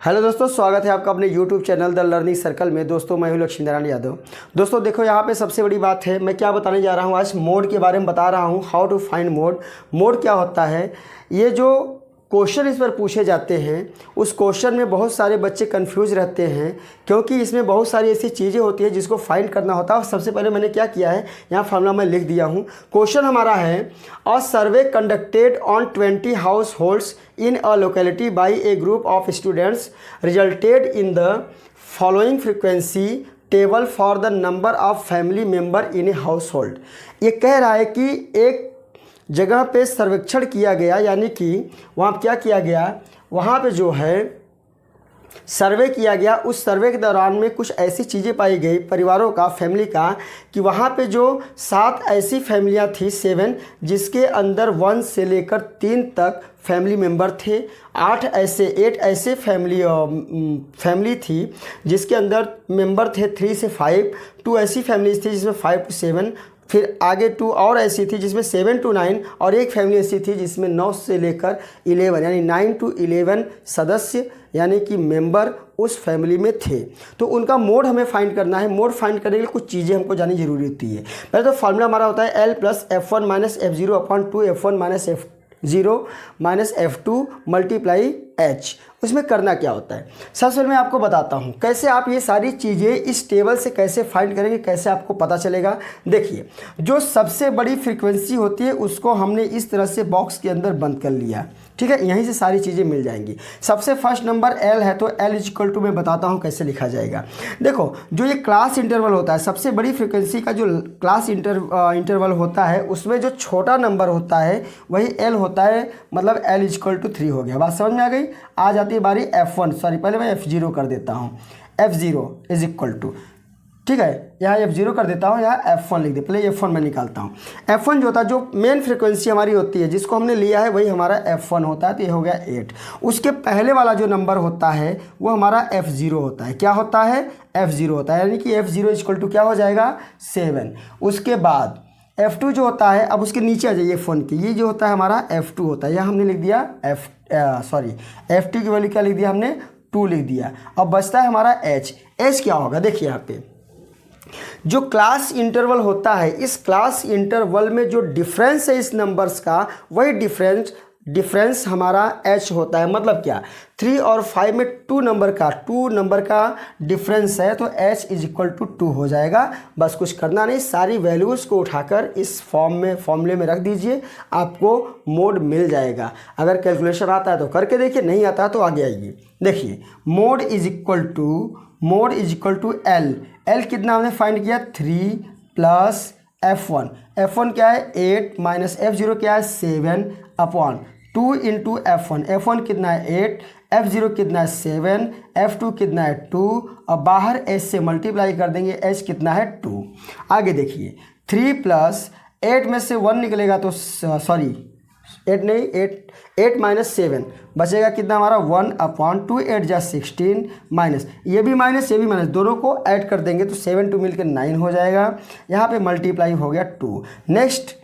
Hello दोस्तों, स्वागत है आपका अपने YouTube channel the learning circle में। दोस्तों मैं हूं लक्ष्मी नारायण यादव। दोस्तों देखो, यहाँ पे सबसे बड़ी बात है, मैं क्या बताने जा रहा हूँ आज, मोड के बारे में बता रहा हूँ। How to find mode. Mode क्या होता है, ये जो क्वेश्चन इस पर पूछे जाते हैं उस क्वेश्चन में बहुत सारे बच्चे कंफ्यूज रहते हैं, क्योंकि इसमें बहुत सारी ऐसी चीज़ें होती है जिसको फाइंड करना होता है। सबसे पहले मैंने क्या किया है, यहाँ फार्मूला मैं लिख दिया हूँ। क्वेश्चन हमारा है, a survey conducted on 20 households in a locality by a group of students resulted in the following frequency table for the number of family member in a household. ये कह रहा है कि एक जगह पे सर्वेक्षण किया गया, यानी कि वहाँ क्या किया गया, वहाँ पे जो है सर्वे किया गया। उस सर्वे के दौरान में कुछ ऐसी चीज़ें पाई गई परिवारों का, फैमिली का, कि वहाँ पे जो 7 ऐसी फैमिलियाँ थी, 7, जिसके अंदर 1 से लेकर 3 तक फैमिली मेंबर थे। 8 ऐसे फैमिली थी जिसके अंदर मेंबर थे 3 से 5। 2 ऐसी फैमिलीज थी जिसमें 5 to 7, फिर आगे 2 और ऐसी थी जिसमें 7 to 9, और एक फैमिली ऐसी थी जिसमें 9 से लेकर 11 यानी 9 to 11 सदस्य यानी कि मेंबर उस फैमिली में थे। तो उनका मोड हमें फाइंड करना है। मोड फाइंड करने के लिए कुछ चीज़ें हमको जाननी जरूरी होती है। पहले तो फार्मूला हमारा होता है L + F1 - F0 upon 2 F1 - F0 - F2 × H। उसमें करना क्या होता है, सबसे पहले मैं आपको बताता हूँ कैसे आप ये सारी चीज़ें इस टेबल से कैसे फाइंड करेंगे, कैसे आपको पता चलेगा। देखिए, जो सबसे बड़ी फ्रीक्वेंसी होती है उसको हमने इस तरह से बॉक्स के अंदर बंद कर लिया, ठीक है। यहीं से सारी चीज़ें मिल जाएंगी। सबसे फर्स्ट नंबर L है, तो L = मैं बताता हूँ कैसे लिखा जाएगा। देखो, जो ये क्लास इंटरवल होता है, सबसे बड़ी फ्रीक्वेंसी का जो क्लास इंटरवल होता है, उसमें जो छोटा नंबर होता है वही L होता है, मतलब L = 3 हो गया। बात समझ में आ गई। आ जाती है बारी F1, सॉरी पहले मैं F0 कर देता हूँ। F0 = ठीक है, यहाँ F0 कर देता हूँ, यहाँ F1 लिख दे। पहले F1 मैं निकालता हूँ। F1 जो होता है, जो मेन फ्रीक्वेंसी हमारी होती है, जिसको हमने लिया है वही हमारा F1 होता है, तो ये हो गया 8। उसके पहले वाला जो नंबर होता है वो हमारा F0 होता है। क्या होता है? F0 होता है, यानी कि F0 = क्या हो जाएगा? 7। उसके बाद F2 जो होता है, अब उसके नीचे आ जाइए F1 की, ये जो होता है हमारा F2 होता है। यहाँ हमने लिख दिया F2 की वैल्यू क्या लिख दिया हमने? 2 लिख दिया। अब बचता है हमारा H। क्या होगा? देखिए यहाँ पे जो क्लास इंटरवल होता है, इस क्लास इंटरवल में जो डिफरेंस है इस नंबर्स का, वही डिफरेंस हमारा H होता है। मतलब क्या? 3 और 5 में 2 नंबर का डिफरेंस है, तो H = 2 हो जाएगा। बस कुछ करना नहीं, सारी वैल्यूज़ को उठाकर इस फॉर्मूले में रख दीजिए, आपको मोड मिल जाएगा। अगर कैलकुलेशन आता है तो करके देखिए, नहीं आता तो आगे आइए। देखिए, मोड = L कितना हमने फाइंड किया? 3 + F1। F1 क्या है? 8 - F0 क्या है? 7 अपॉन 2 × F1। F1 कितना है? 8, F0 कितना है? 7, F2 कितना है? 2, और बाहर H से मल्टीप्लाई कर देंगे, H कितना है? 2। आगे देखिए, 3 + 8 में से 1 निकलेगा तो 8 नहीं, 8 - 7 बचेगा कितना हमारा? 1/2। 8 × 16 माइनस, ये भी माइनस ये भी माइनस, दोनों को ऐड कर देंगे तो 7 2 मिलकर 9 हो जाएगा। यहाँ पे मल्टीप्लाई हो गया 2। Next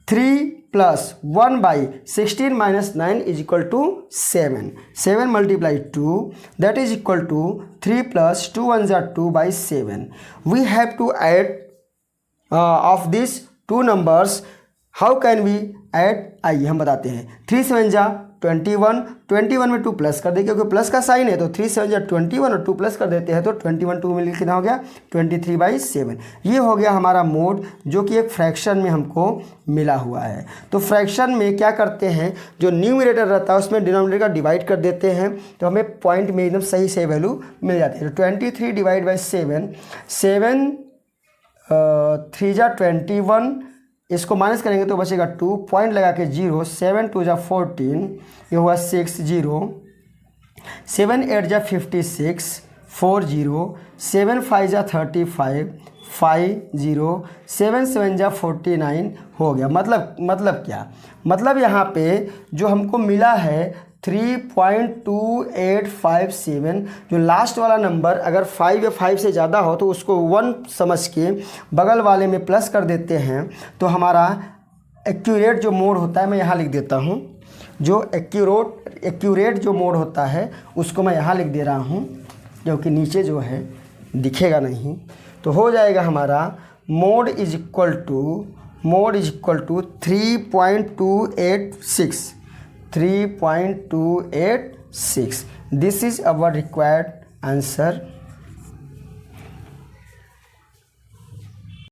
3 + 1/16 - 9 = 7। 7 × 2 that is equal to 3 + 2 1 are 2/7। We have to add of these two numbers. How can we add? आइए हम बताते हैं। 3 7 जा 21, 21 में 2 प्लस कर दें, क्योंकि प्लस का साइन है, तो 3 7 जा 21 और 2 प्लस कर देते हैं, तो 21 2 मिलकर कितना हो गया? 23/7। ये हो गया हमारा मोड, जो कि एक फ्रैक्शन में हमको मिला हुआ है। तो फ्रैक्शन में क्या करते हैं, जो न्यूमरेटर रहता है उसमें डिनोमिनेटर का डिवाइड कर देते हैं, तो हमें पॉइंट में एकदम सही से वैल्यू मिल जाती है। तो 23 / 7, 7 3 जा 21, इसको माइनस करेंगे तो बचेगा 2, पॉइंट लगा के 0, 7 2 जा 14, ये हुआ 6 0, 7 8 जा 56, 4 0, 7 5 जा 35, 5 0, 7 7 जा 49 हो गया। मतलब क्या? मतलब यहाँ पे जो हमको मिला है 3.2857, जो लास्ट वाला नंबर अगर 5 या 5 से ज़्यादा हो तो उसको 1 समझ के बगल वाले में प्लस कर देते हैं, तो हमारा एक्यूरेट जो मोड होता है, मैं यहाँ लिख देता हूँ, जो एक्यूरेट जो मोड होता है उसको मैं यहाँ लिख दे रहा हूँ, क्योंकि नीचे जो है दिखेगा नहीं। तो हो जाएगा हमारा mode is equal to 3.286। This is our required answer.